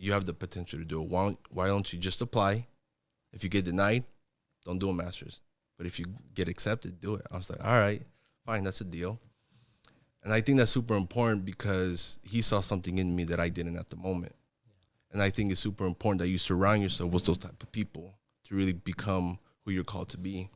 you have the potential to do it. Why don't you just apply? If you get denied, don't do a master's. But if you get accepted, do it. I was like, all right, fine, that's a deal. And I think that's super important because he saw something in me that I didn't at the moment. And I think it's super important that you surround yourself with those type of people to really become who you're called to be.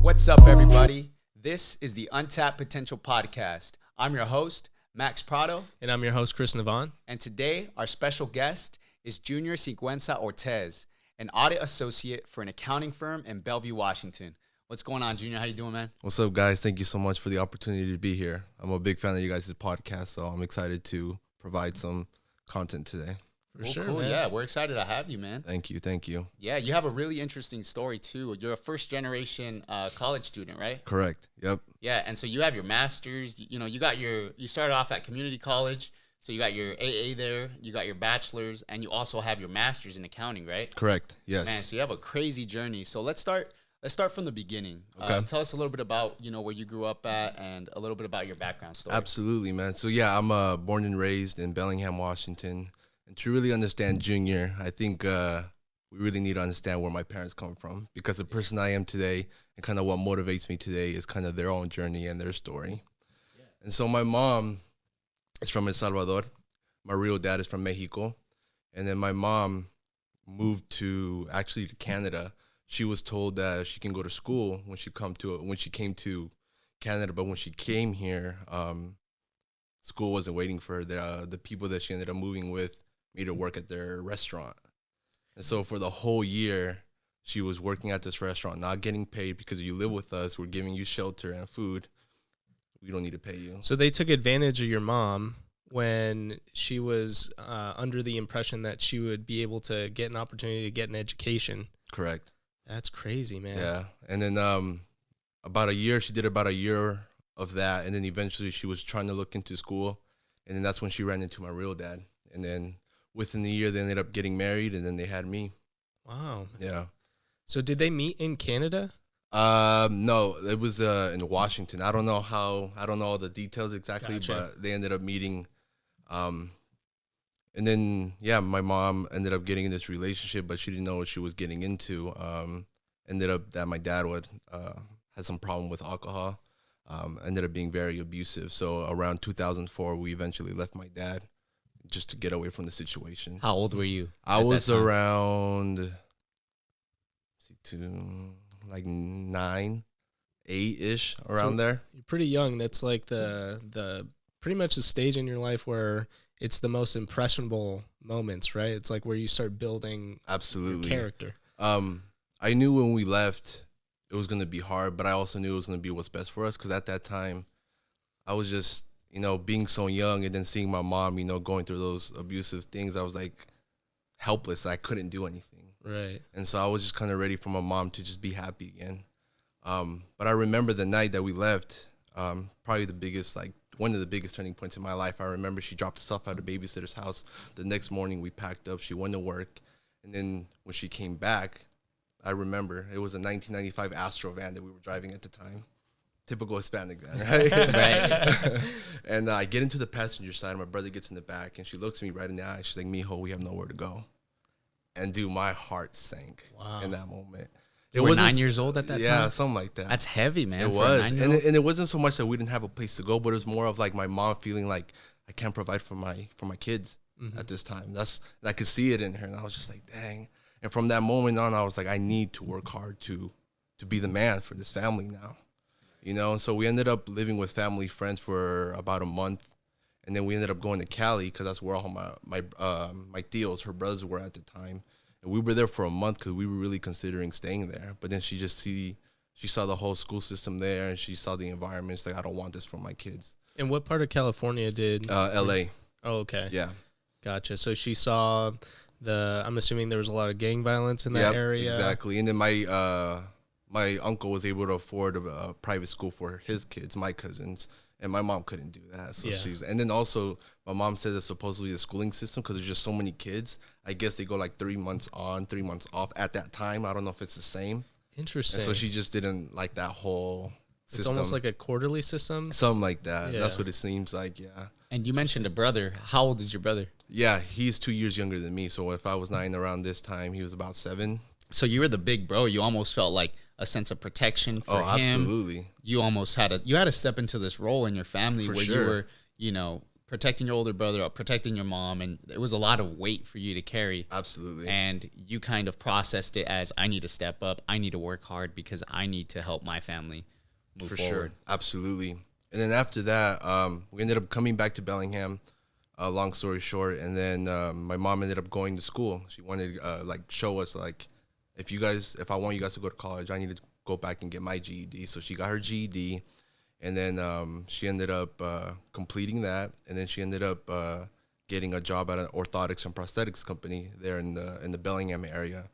What's up, everybody? This is the Untapped Potential Podcast. I'm your host, Max Prado. And I'm your host, Chris Navan. And today, our special guest is Junior Siguenza-Cortez, an audit associate for an accounting firm in Bellevue, Washington. What's going on, Junior? How you doing, man? What's up, guys? Thank you so much for the opportunity to be here. I'm a big fan of you guys' podcast, so I'm excited to provide some content today. For sure, cool. man. Yeah, we're excited to have you, man. Thank you. Yeah, you have a really interesting story, too. You're a first-generation college student, right? Correct. Yep. Yeah, and so you have your master's. You started off at community college, so you got your AA there, you got your bachelor's, and you also have your master's in accounting, right? Correct. Yes. Man, so you have a crazy journey. So let's start from the beginning. Okay. Tell us a little bit about, where you grew up at and a little bit about your background story. Absolutely, man. So, yeah, I'm born and raised in Bellingham, Washington. And to really understand Junior, I think we really need to understand where my parents come from, because the person I am today and kind of what motivates me today is kind of their own journey and their story. Yeah. And so my mom is from El Salvador. My real dad is from Mexico. And then my mom moved to Canada. She was told that she can go to school when she came to Canada, but when she came here, school wasn't waiting for her. The people that she ended up moving with made her work at their restaurant. And so for the whole year, she was working at this restaurant, not getting paid, because you live with us, we're giving you shelter and food. We don't need to pay you. So they took advantage of your mom when she was under the impression that she would be able to get an opportunity to get an education. Correct. That's crazy, man. Yeah. And then she did about a year of that. And then eventually she was trying to look into school. And then that's when she ran into my real dad. And then within the year, they ended up getting married, and then they had me. Wow. Yeah. So did they meet in Canada? No, it was in Washington. I don't know all the details exactly, Gotcha. But they ended up meeting. And then, yeah, my mom ended up getting in this relationship, but she didn't know what she was getting into. Ended up that my dad had some problem with alcohol. Ended up being very abusive. So around 2004, we eventually left my dad just to get away from the situation. How old were you? I was around 9, 8-ish, around there. You're pretty young. That's like the pretty much the stage in your life where it's the most impressionable moments, right? It's like where you start building absolutely your character. I knew when we left it was going to be hard, but I also knew it was going to be what's best for us, because at that time I was just, being so young, and then seeing my mom, going through those abusive things, I was like helpless. I couldn't do anything. Right. And so I was just kind of ready for my mom to just be happy again. But I remember the night that we left, probably one of the biggest turning points in my life. I remember she dropped us off at a babysitter's house. The next morning we packed up, she went to work. And then when she came back, I remember it was a 1995 Astro van that we were driving at the time. Typical Hispanic van, right? Right. And I get into the passenger side, and my brother gets in the back, and she looks me right in the eye. She's like, "Mijo, we have nowhere to go." And dude, my heart sank in that moment. You were 9 years old at that time? Yeah, something like that. That's heavy, man. It was. And it wasn't so much that we didn't have a place to go, but it was more of like my mom feeling like I can't provide for my kids at this time. I could see it in her, and I was just like, dang. And from that moment on, I was like, I need to work hard to be the man for this family now. And so we ended up living with family friends for about a month. And then we ended up going to Cali, because that's where all my tios, her brothers, were at the time. And we were there for a month because we were really considering staying there. But then she saw the whole school system there, and she saw the environment. It's like, I don't want this for my kids. And what part of California did? L.A. Oh, okay. Yeah. Gotcha. So she saw I'm assuming there was a lot of gang violence in that area. Exactly. And then my uncle was able to afford a private school for his kids, my cousins. And my mom couldn't do that. So and then also my mom said that supposedly the schooling system, because there's just so many kids, I guess they go like 3 months on, 3 months off at that time. I don't know if it's the same. Interesting. And so she just didn't like that whole It's almost like a quarterly system. Something like that. Yeah. That's what it seems like, yeah. And you mentioned a brother. How old is your brother? Yeah, he's 2 years younger than me. So if I was 9 around this time, he was about 7. So you were the big bro. You almost felt like a sense of protection for him. Absolutely. You almost had to step into this role in your family For where sure. you were, protecting your older brother, protecting your mom, and it was a lot of weight for you to carry. Absolutely. And you kind of processed it as, I need to step up, I need to work hard because I need to help my family move forward. Sure. Absolutely. And then after that, we ended up coming back to Bellingham, long story short. And then my mom ended up going to school. She wanted to show us, like, if I want you guys to go to college, I need to go back and get my GED. So she got her GED. And then she ended up completing that, and then she ended up getting a job at an orthotics and prosthetics company there in the Bellingham area.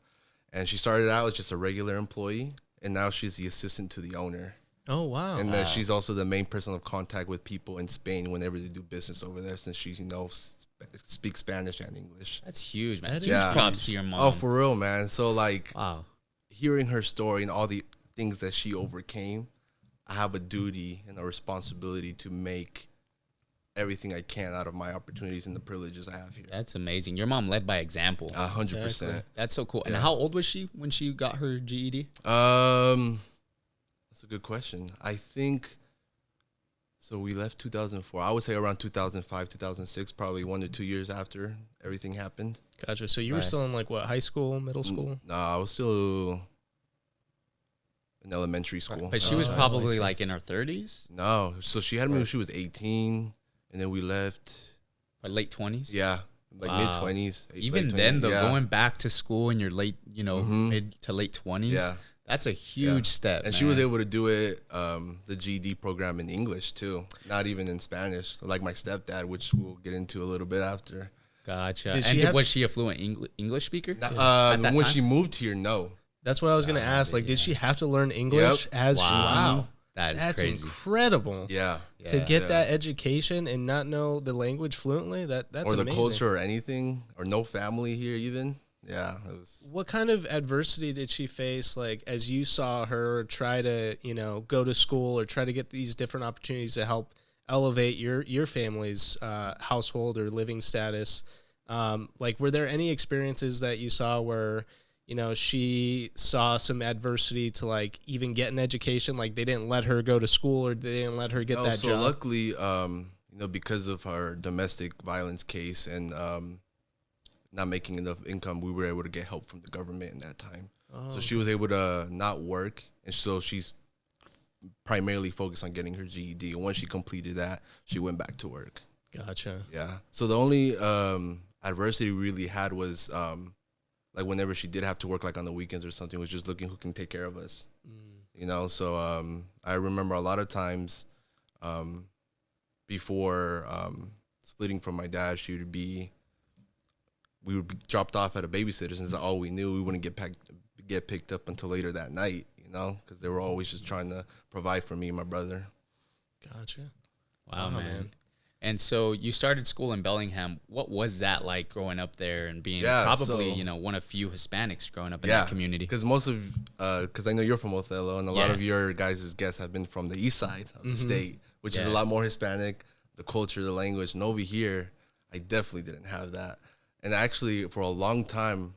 And she started out as just a regular employee, and now she's the assistant to the owner. Oh, wow. And then she's also the main person of contact with people in Spain whenever they do business over there, since she speaks Spanish and English. That's huge, man. That Huge is props to your mom. Oh, for real, man. So, like, Wow. hearing her story and all the things that she overcame, I have a duty and a responsibility to make everything I can out of my opportunities and the privileges I have here. That's amazing. Your mom led by example. 100%. That's so cool. And how old was she when she got her GED? That's a good question. I think, so we left 2004. I would say around 2005, 2006, probably 1 to 2 years after everything happened. Gotcha. So you were still in, like, what, high school, middle school? No, I was still in elementary school. But she was probably like in her 30s? No, so she had me when she was 18, and then we left. Or late 20s? Yeah, like mid-20s. Even then, though, going back to school in your late, mid to late 20s, Yeah. that's a huge step. And she was able to do it, the GED program in English, too. Not even in Spanish, like my stepdad, which we'll get into a little bit after. Gotcha. Was she a fluent English speaker? When she moved here, no. That's what I was going to ask. Like, did she have to learn English as Wow. That's crazy. Incredible. Yeah. To get that education and not know the language fluently, that's or the amazing. culture or anything, or no family here even. Yeah. It was. What kind of adversity did she face, like, as you saw her try to, go to school or try to get these different opportunities to help elevate your family's household or living status? Like, were there any experiences that you saw where, she saw some adversity to, like, even get an education? Like, they didn't let her go to school or they didn't let her get that job? Luckily, because of her domestic violence case and not making enough income, we were able to get help from the government in that time. So she was able to not work, and so she's primarily focused on getting her GED. And once she completed that, she went back to work. Gotcha. Yeah. So the only adversity we really had was like whenever she did have to work, like on the weekends or something, was just looking who can take care of us. So I remember a lot of times before splitting from my dad, we would be dropped off at a babysitter, since all we knew. We wouldn't get picked up until later that night, because they were always just trying to provide for me and my brother. Gotcha. Wow, man. And so you started school in Bellingham. What was that like growing up there and being probably, one of few Hispanics growing up in that community? Because because I know you're from Othello, and a lot of your guys' guests have been from the east side of the state, which is a lot more Hispanic, the culture, the language. And over here, I definitely didn't have that. And actually, for a long time,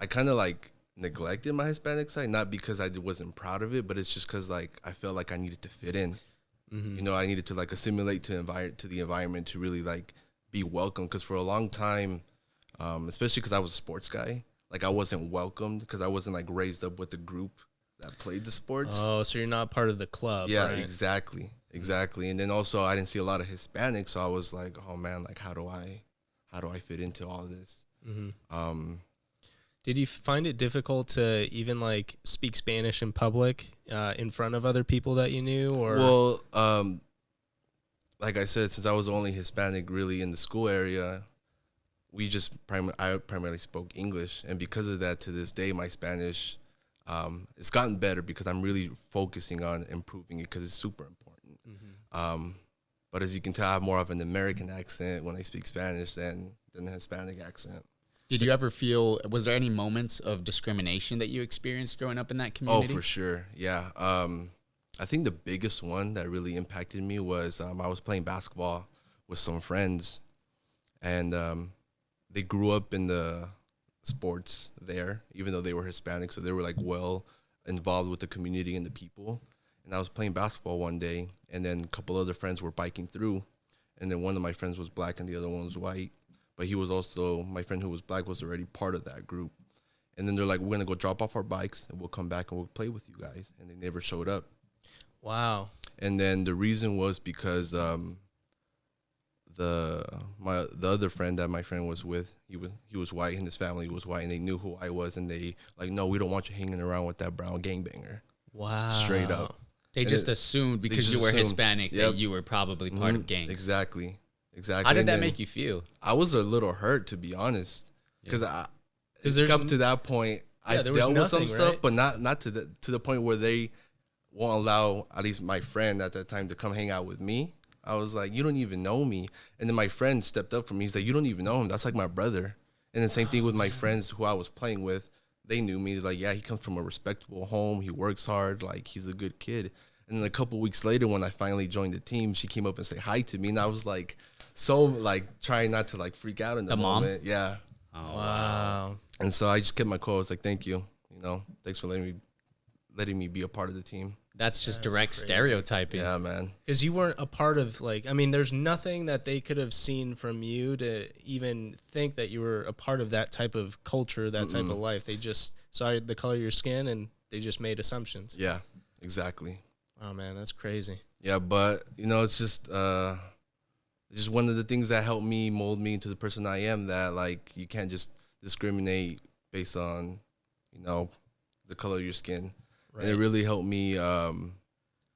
I kind of like neglected my Hispanic side, not because I wasn't proud of it, but it's just because like I felt like I needed to fit in. I needed to like assimilate to the environment to really like be welcome. Because for a long time, especially because I was a sports guy, like I wasn't welcomed because I wasn't like raised up with the group that played the sports. Oh, so you're not part of the club. Yeah, right? exactly. And then also I didn't see a lot of Hispanics, so I was like, oh man, like how do I fit into all this? Did you find it difficult to even like speak Spanish in public in front of other people that you knew? Or well, like I said, since I was the only Hispanic really in the school area, I primarily spoke English, and because of that, to this day, my Spanish it's gotten better because I'm really focusing on improving it because it's super important. But as you can tell, I have more of an American accent when I speak Spanish than a Hispanic accent. Did you ever feel, was there any moments of discrimination that you experienced growing up in that community? Oh, for sure. Yeah. I think the biggest one that really impacted me was I was playing basketball with some friends, and they grew up in the sports there, even though they were Hispanic, so they were like well involved with the community and the people. And I was playing basketball one day, and then a couple other friends were biking through, and then one of my friends was black and the other one was white, but he was also, my friend who was black was already part of that group. And then they're like, we're going to go drop off our bikes, and we'll come back and we'll play with you guys. And they never showed up. Wow. And then the reason was because the other friend that my friend was with, he was white and his family was white, and they knew who I was, and they like, no, we don't want you hanging around with that brown gangbanger. Wow. Straight up. They just assumed because you were Hispanic that you were probably part of gangs. Exactly. How did that make you feel? I was a little hurt, to be honest, because up to that point, I dealt with some stuff, but not to the point where they won't allow at least my friend at that time to come hang out with me. I was like, you don't even know me. And then my friend stepped up for me. He's like, you don't even know him. That's like my brother. And the same thing with my friends who I was playing with. They knew me. Like, yeah, he comes from a respectable home. He works hard. Like, he's a good kid. And then a couple weeks later, when I finally joined the team, she came up and said hi to me. And I was like, so like trying not to like freak out in the moment. Mom? Yeah. Oh, wow. And so I just kept my cool. I was like, thank you. Thanks for letting me be a part of the team. That's just direct stereotyping. Yeah, man. Because you weren't a part of, like, I mean, there's nothing that they could have seen from you to even think that you were a part of that type of culture, that type of life. They just saw the color of your skin and they just made assumptions. Yeah, exactly. Oh, man, that's crazy. Yeah, but, it's just one of the things that helped me mold me into the person I am, that, like, you can't just discriminate based on, the color of your skin. Right. And it really helped me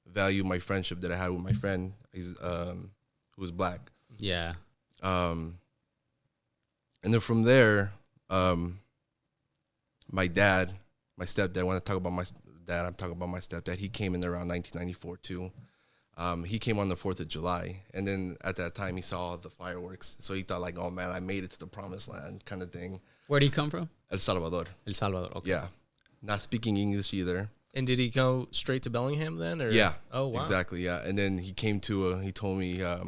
value my friendship that I had with my friend who was black. Yeah. And then from there, my stepdad, when I talk about my dad, I'm talking about my stepdad. He came in around 1994 too. He came on the 4th of July. And then at that time, he saw the fireworks. So he thought like, oh, man, I made it to the promised land kind of thing. Where did he come from? El Salvador. El Salvador, okay. Yeah. Not speaking English either. And did he go straight to Bellingham then? Or? Yeah. Oh, wow. Exactly, yeah. And then he came he told me there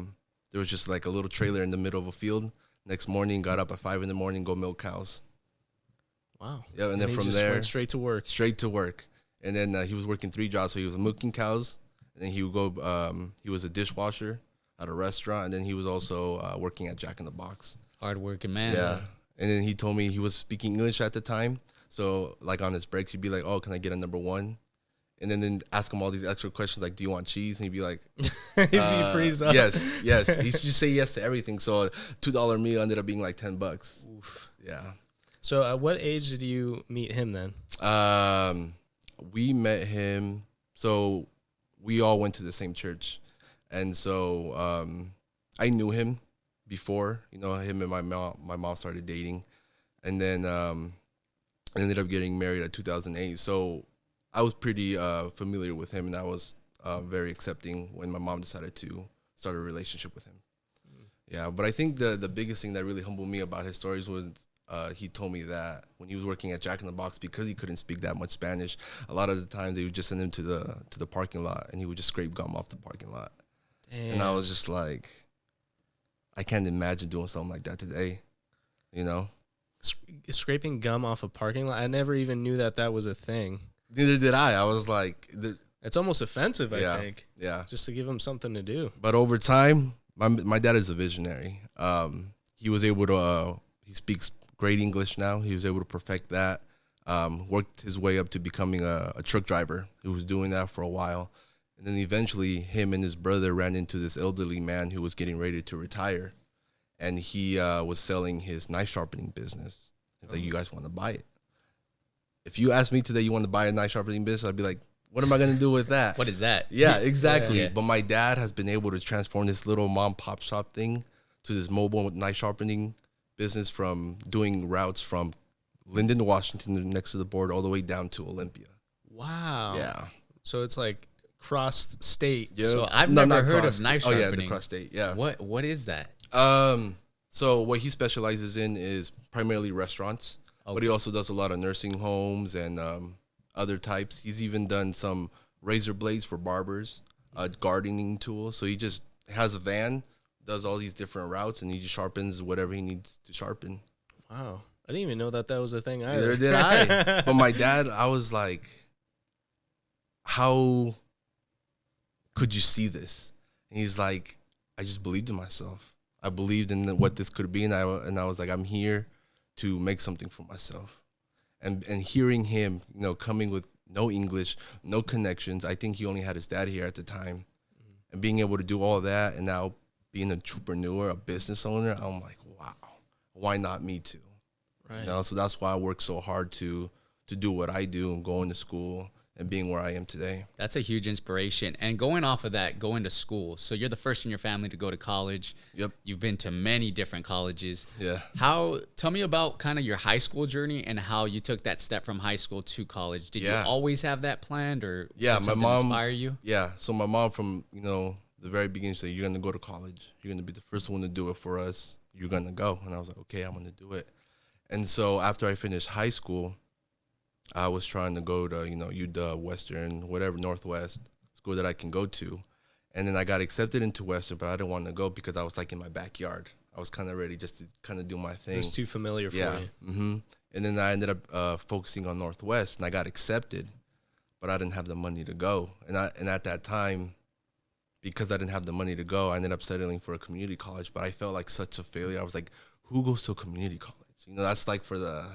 was just like a little trailer in the middle of a field. Next morning, got up at 5 a.m, go milk cows. Wow. Yeah, and then from there, went straight to work. Straight to work. And then he was working 3 jobs. So he was milking cows, and then he would go, he was a dishwasher at a restaurant, and then he was also working at Jack in the Box. Hard-working man. Yeah. And then he told me he was speaking English at the time. So, like, on his breaks, he'd be like, oh, can I get a number 1? And then ask him all these extra questions, like, do you want cheese? And he'd be like, he'd be freezed up. Yes. He used to say yes to everything. So, a $2 meal ended up being like $10. Oof. Yeah. So, at what age did you meet him then? We met him. So, we all went to the same church. And so, I knew him before, him and my mom started dating. And then, I ended up getting married at 2008. So I was pretty familiar with him, and I was very accepting when my mom decided to start a relationship with him. Yeah, but I think the biggest thing that really humbled me about his stories was he told me that when he was working at Jack in the Box, because he couldn't speak that much Spanish, a lot of the time they would just send him to the parking lot, and he would just scrape gum off the parking lot. Damn. And I was just like, I can't imagine doing something like that today, Scraping gum off a parking lot? I never even knew that was a thing. Neither did I. I was like... It's almost offensive, I think. Yeah. Just to give him something to do. But over time, my dad is a visionary. He was able to... he speaks great English now. He was able to perfect that. Worked his way up to becoming a truck driver. He was doing that for a while. And then eventually, him and his brother ran into this elderly man who was getting ready to retire. And he was selling his knife sharpening business. Like, you guys want to buy it? If you ask me today, you want to buy a knife sharpening business, I'd be like, what am I going to do with that? What is that? Yeah, exactly. Yeah. But my dad has been able to transform this little mom pop shop thing to this mobile knife sharpening business, from doing routes from Linden, Washington, next to the border, all the way down to Olympia. Wow. Yeah. So it's like cross state. Yep. So I've never heard of knife sharpening. Oh yeah, the cross state. Yeah. What is that? So what he specializes in is primarily restaurants, but he also does a lot of nursing homes and other types. He's even done some razor blades for barbers, gardening tools. So he just has a van, does all these different routes, and he just sharpens whatever he needs to sharpen. Wow. I didn't even know that was a thing either. Neither did I. But my dad, I was like, how could you see this? And he's like, I just believed in myself. I believed in what this could be, and I was like, I'm here to make something for myself. And hearing him, coming with no English, no connections. I think he only had his dad here at the time. And being able to do all that and now being an entrepreneur, a business owner, I'm like, wow, why not me too? Right. So that's why I work so hard to do what I do and going to school and being where I am today. That's a huge inspiration. And going off of that, going to school. So you're the first in your family to go to college. Yep. You've been to many different colleges. Yeah. Tell me about kind of your high school journey and how you took that step from high school to college. Did you always have that planned, or did something inspire you? Yeah. So my mom from, the very beginning said, you're going to go to college. You're going to be the first one to do it for us. You're going to go. And I was like, okay, I'm going to do it. And so after I finished high school, I was trying to go to, UW, Western, whatever, Northwest, school that I can go to. And then I got accepted into Western, but I didn't want to go because I was like in my backyard. I was kind of ready just to kind of do my thing. It was too familiar for you. Mm-hmm. And then I ended up focusing on Northwest, and I got accepted, but I didn't have the money to go. And at that time, because I didn't have the money to go, I ended up settling for a community college. But I felt like such a failure. I was like, who goes to a community college? That's like for the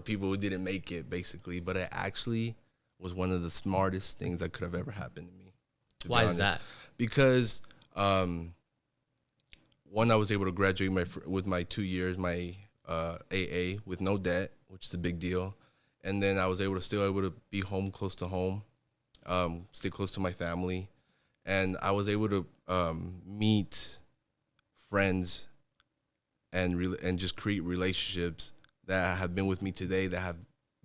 people who didn't make it, basically. But it actually was one of the smartest things that could have ever happened to me. Why is that? Because, one, I was able to graduate with my 2 years, my AA, with no debt, which is a big deal. And then I was still able to be close to home, stay close to my family. And I was able to meet friends and just create relationships that have been with me today, that have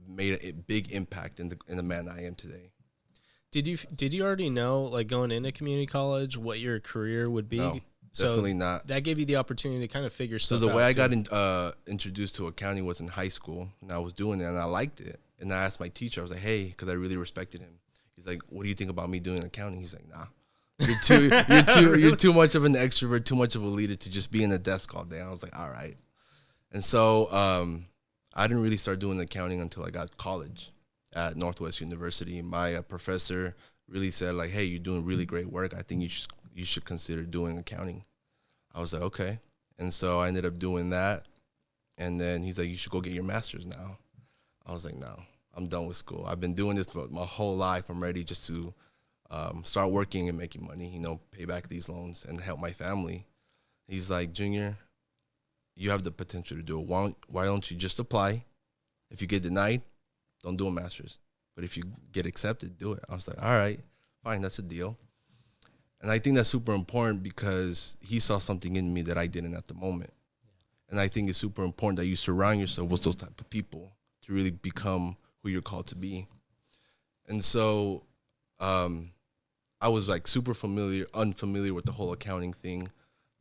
made a big impact in the man I am today. Did you already know, like, going into community college, what your career would be? No, definitely not. That gave you the opportunity to kind of figure stuff out. So the way I got introduced to accounting was in high school, and I was doing it, and I liked it. And I asked my teacher, I was like, hey, because I really respected him. He's like, what do you think about me doing accounting? He's like, nah. You're too much of an extrovert, too much of a leader to just be in a desk all day. I was like, all right. And so I didn't really start doing accounting until I got to college at Northwest University. My professor really said, like, hey, you're doing really great work. I think you should consider doing accounting. I was like, okay. And so I ended up doing that. And then he's like, you should go get your master's now. I was like, no, I'm done with school. I've been doing this for my whole life. I'm ready just to start working and making money, pay back these loans and help my family. He's like, Junior, you have the potential to do it. Why don't you just apply? If you get denied, don't do a master's. But if you get accepted, do it. I was like, all right, fine, that's a deal. And I think that's super important because he saw something in me that I didn't at the moment. And I think it's super important that you surround yourself with those type of people to really become who you're called to be. And so I was like super unfamiliar with the whole accounting thing.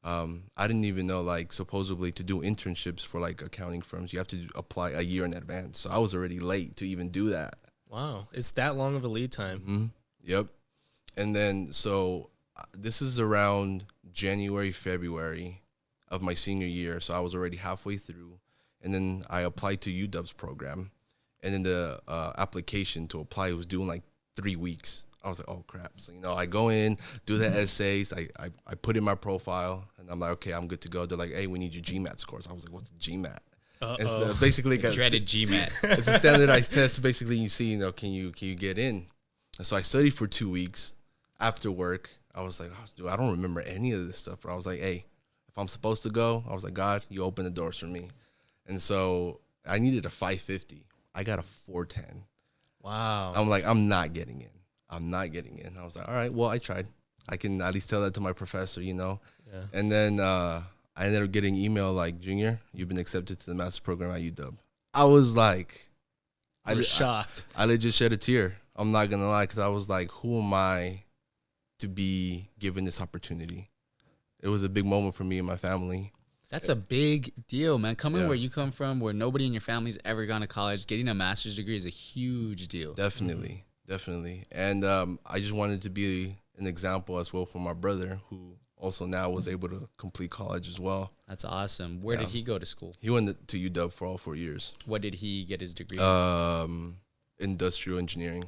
I didn't even know, like, supposedly to do internships for like accounting firms, you have to apply a year in advance. So I was already late to even do that. Wow. It's that long of a lead time. Mm-hmm. Yep. And then, so this is around January, February of my senior year. So I was already halfway through. And then I applied to UW's program. And then the application to apply was due in like 3 weeks. I was like, oh, crap. So, I go in, do the essays. I put in my profile, and I'm like, okay, I'm good to go. They're like, hey, we need your GMAT scores. I was like, what's a GMAT? It's basically dreaded GMAT. It's a standardized test. Basically, you see, can you get in? And so I studied for 2 weeks. After work, I was like, oh, dude, I don't remember any of this stuff. But I was like, hey, if I'm supposed to go, I was like, God, you open the doors for me. And so I needed a 550. I got a 410. Wow. I'm like, I'm not getting in. I was like, all right, well, I tried. I can at least tell that to my professor, Yeah. And then I ended up getting email like, Junior, you've been accepted to the master's program at UW. I was like, I was shocked. I legit shed a tear. I'm not going to lie, because I was like, who am I to be given this opportunity? It was a big moment for me and my family. That's a big deal, man. Coming where you come from, where nobody in your family's ever gone to college, getting a master's degree is a huge deal. Definitely. definitely. And I just wanted to be an example as well for my brother, who also now was able to complete college as well. That's awesome. Where did he go to school? He went to UW for all 4 years. What did he get his degree? Industrial engineering.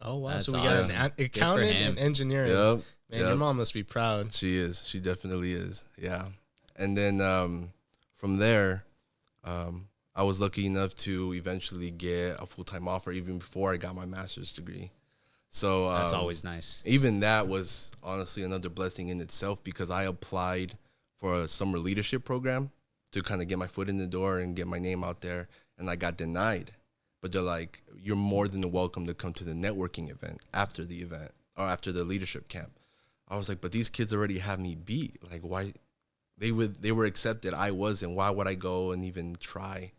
Oh, wow. That's so we awesome. got an accountant and engineering. Yep. Man, your mom must be proud. She is. She definitely is. Yeah. And then from there, I was lucky enough to eventually get a full-time offer even before I got my master's degree. So That's always nice. Even that was honestly another blessing in itself, because I applied for a summer leadership program to kind of get my foot in the door and get my name out there, and I got denied. But they're like, you're more than welcome to come to the networking event after the event or after the leadership camp. I was like, but these kids already have me beat. Like, why? They were accepted. I wasn't. Why would I go and even try?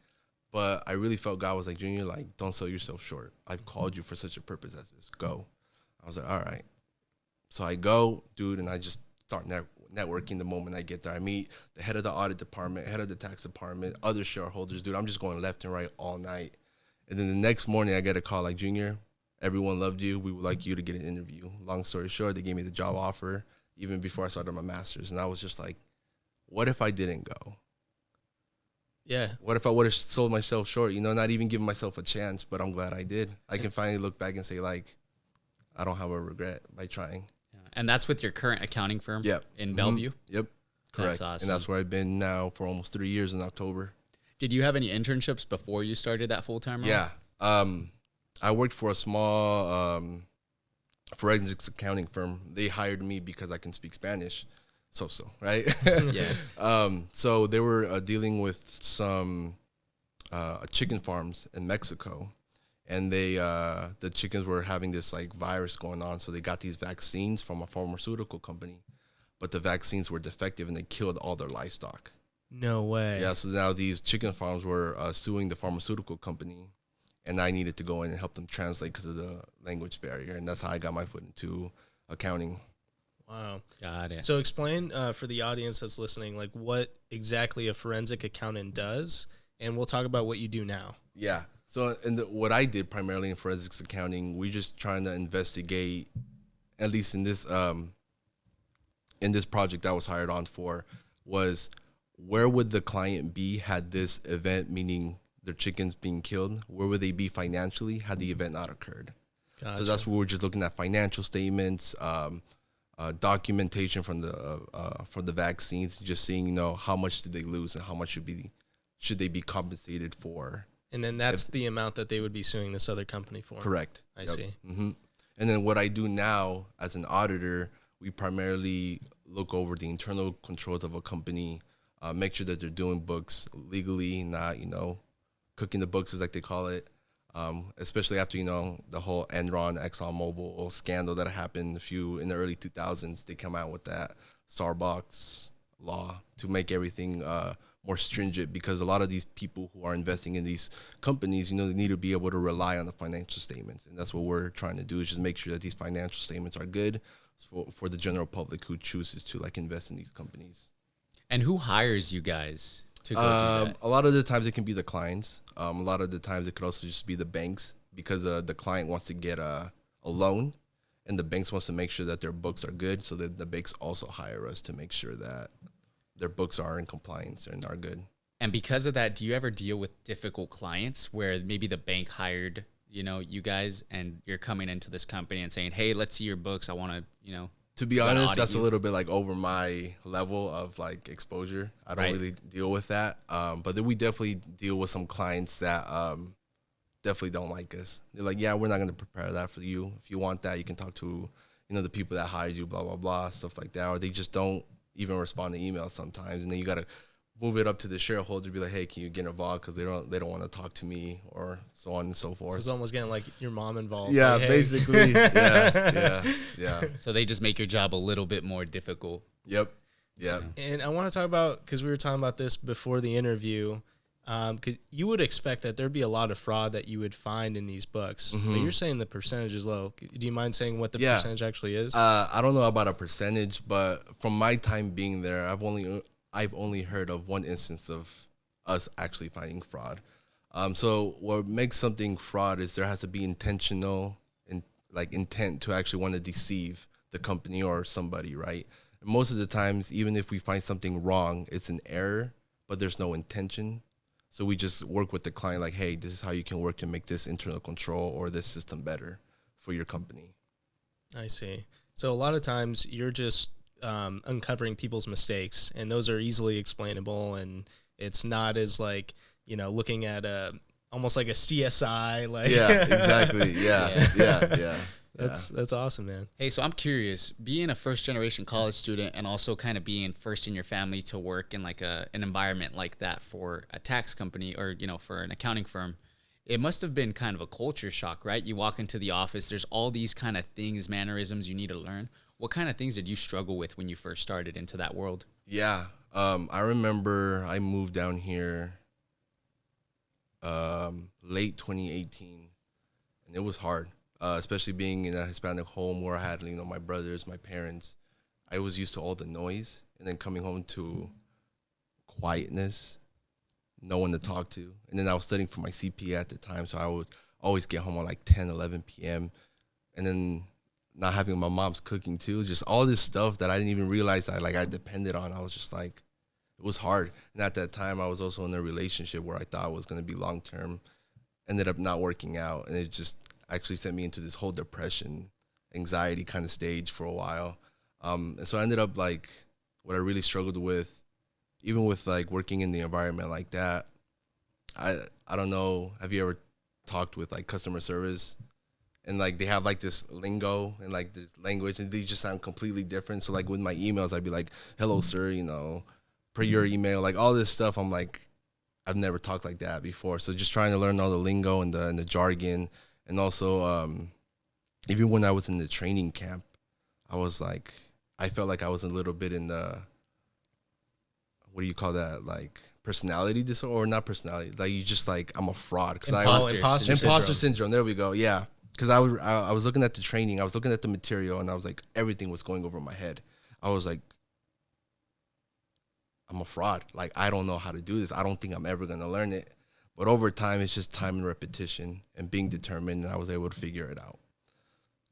But I really felt God was like, Junior, like, don't sell yourself short. I've called you for such a purpose as this. Go. I was like, all right. So I go, dude, and I just start networking the moment I get there. I meet the head of the audit department, head of the tax department, other shareholders. Dude, I'm just going left and right all night. And then the next morning I get a call like, Junior, everyone loved you. We would like you to get an interview. Long story short, they gave me the job offer even before I started my master's. And I was just like, what if I didn't go? Yeah. What if I would have sold myself short, not even giving myself a chance, but I'm glad I did. I can finally look back and say, like, I don't have a regret by trying. Yeah. And that's with your current accounting firm in Bellevue? Yep. Correct. That's awesome. And that's where I've been now for almost 3 years in October. Did you have any internships before you started that full-time role? Yeah. I worked for a small forensics accounting firm. They hired me because I can speak Spanish. So, right? Yeah. So they were dealing with some chicken farms in Mexico, and the chickens were having this like virus going on. So they got these vaccines from a pharmaceutical company, but the vaccines were defective and they killed all their livestock. No way. Yeah. So now these chicken farms were suing the pharmaceutical company, and I needed to go in and help them translate because of the language barrier, and that's how I got my foot into accounting. Wow. Got it. So explain for the audience that's listening, like what exactly a forensic accountant does, and we'll talk about what you do now. Yeah. So what I did primarily in forensics accounting, we're just trying to investigate, at least in this project I was hired on for, was where would the client be had this event, meaning their chickens being killed, where would they be financially had the event not occurred? Gotcha. So that's where we're just looking at financial statements, documentation from the vaccines, just seeing how much did they lose and how much should they be compensated for. And then that's the amount that they would be suing this other company for. Correct. I see. Mm-hmm. And then what I do now as an auditor, we primarily look over the internal controls of a company, make sure that they're doing books legally, not cooking the books, is like they call it. Especially after, the whole Enron, ExxonMobil scandal that happened in the early 2000s, they come out with that Starbucks law to make everything more stringent, because a lot of these people who are investing in these companies, they need to be able to rely on the financial statements. And that's what we're trying to do, is just make sure that these financial statements are good for the general public who chooses to invest in these companies. And who hires you guys to go do that? A lot of the times it can be the clients. A lot of the times it could also just be the banks, because the client wants to get a loan, and the banks wants to make sure that their books are good, so that the banks also hire us to make sure that their books are in compliance and are good. And because of that, do you ever deal with difficult clients where maybe the bank hired, you guys, and you're coming into this company and saying, hey, let's see your books. I want to, To be honest, that's a little bit over my level of exposure. I don't really deal with that. But then we definitely deal with some clients that definitely don't like us. They're like, yeah, we're not going to prepare that for you. If you want that, you can talk to, the people that hired you, blah, blah, blah, stuff like that. Or they just don't even respond to emails sometimes. And then you got to move it up to the shareholder, be like, hey, can you get involved? Because they don't want to talk to me, or so on and so forth. So it's almost getting like your mom involved. Yeah, like, hey. basically. Yeah. So they just make your job a little bit more difficult. Yep. And I want to talk about, because we were talking about this before the interview, because you would expect that there'd be a lot of fraud that you would find in these books. Mm-hmm. But you're saying the percentage is low. Do you mind saying what the percentage actually is? I don't know about a percentage, but from my time being there, I've only heard of one instance of us actually finding fraud. So what makes something fraud is there has to be intentional like intent to actually want to deceive the company or somebody, right? And most of the times, even if we find something wrong, it's an error, but there's no intention. So we just work with the client like, hey, this is how you can work to make this internal control or this system better for your company. I see. So a lot of times you're just uncovering people's mistakes, and those are easily explainable, and it's not as like, you know, looking at almost like a CSI. Like yeah, exactly. Yeah. That's awesome, man. Hey, so I'm curious, being a first generation college student and also kind of being first in your family to work in like an environment like that for a tax company or, you know, for an accounting firm, it must have been kind of a culture shock, right? You walk into the office, there's all these kind of things, mannerisms you need to learn. What kind of things did you struggle with when you first started into that world? Yeah. I remember I moved down here late 2018, and it was hard. Especially being in a Hispanic home where I had, you know, my brothers, my parents. I was used to all the noise, and then coming home to quietness, no one to talk to. And then I was studying for my CPA at the time, so I would always get home at like 10, 11 p.m. And then not having my mom's cooking too, just all this stuff that I didn't even realize I depended on. I was just like, it was hard. And at that time, I was also in a relationship where I thought was going to be long-term. Ended up not working out, and it just actually sent me into this whole depression, anxiety kind of stage for a while. And so I ended up like what I really struggled with, even with like working in the environment like that. I don't know. Have you ever talked with like customer service and like they have like this lingo and like this language and they just sound completely different. So like with my emails, I'd be like, hello, sir, you know, per your email, like all this stuff. I'm like, I've never talked like that before. So just trying to learn all the lingo and the jargon. And also, even when I was in the training camp, I was like, I felt like I was a little bit in the, what do you call that? Like personality disorder, or not personality. Like you just like, I'm a fraud. Imposter syndrome. There we go. Yeah. Because I was looking at the training, I was looking at the material, and I was like, everything was going over my head. I was like, I'm a fraud. Like, I don't know how to do this. I don't think I'm ever going to learn it. But over time, it's just time and repetition and being determined, and I was able to figure it out.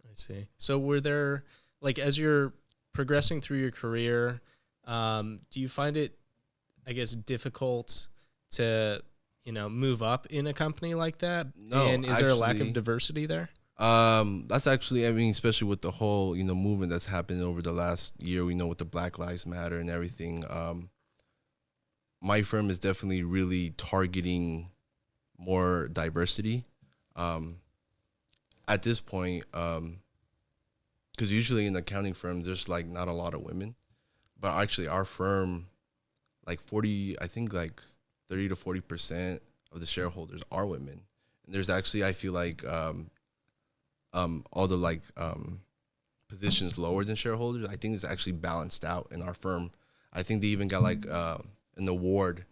I see. So were there, like, as you're progressing through your career, do you find it, I guess, difficult to, you know, move up in a company like that? No, and is there a lack of diversity there? That's actually, I mean, especially with the whole, you know, movement that's happened over the last year, we know with the Black Lives Matter and everything. My firm is definitely really targeting more diversity. At this point, because usually in accounting firms, there's like not a lot of women, but actually our firm, like 30 to 40% of the shareholders are women. And there's actually, I feel like, all the like positions lower than shareholders, I think it's actually balanced out in our firm. I think they even got like an award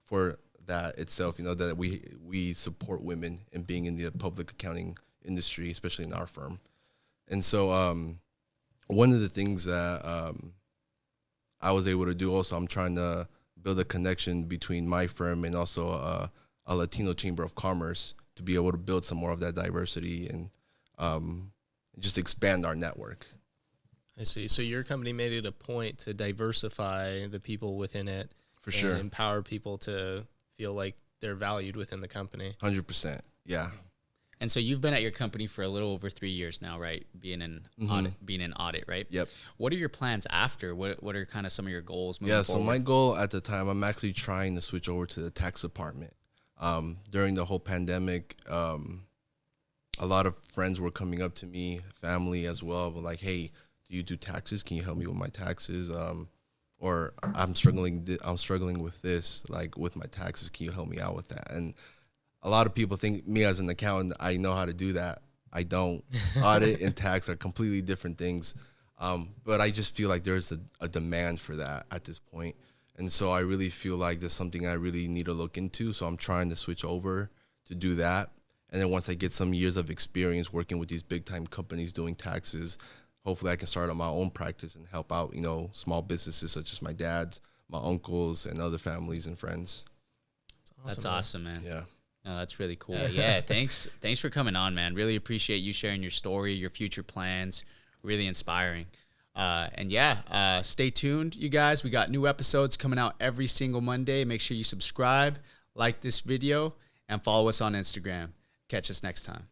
for that itself, you know, that we support women in being in the public accounting industry, especially in our firm. And so one of the things that I was able to do also, I'm trying to build a connection between my firm and also a Latino Chamber of Commerce to be able to build some more of that diversity and just expand our network. I see. So your company made it a point to diversify the people within it. For sure. And empower people to feel like they're valued within the company. 100%. Yeah. And so you've been at your company for a little over 3 years now, right? Being in audit, right? Yep. What are your plans after? What are kind of some of your goals moving forward? So my goal at the time, I'm actually trying to switch over to the tax department. During the whole pandemic, a lot of friends were coming up to me, family as well, but like, hey, do you do taxes? Can you help me with my taxes? Or I'm struggling with this, like with my taxes. Can you help me out with that? And a lot of people think me as an accountant, I know how to do that. I don't. Audit and tax are completely different things. But I just feel like there's a demand for that at this point. And so I really feel like there's something I really need to look into. So I'm trying to switch over to do that. And then once I get some years of experience working with these big time companies doing taxes, hopefully I can start on my own practice and help out, you know, small businesses such as my dad's, my uncles, and other families and friends. That's awesome, man. Yeah. No, that's really cool. Yeah, thanks for coming on, man. Really appreciate you sharing your story, your future plans. Really inspiring. And stay tuned, you guys. We got new episodes coming out every single Monday. Make sure you subscribe, like this video, and follow us on Instagram. Catch us next time.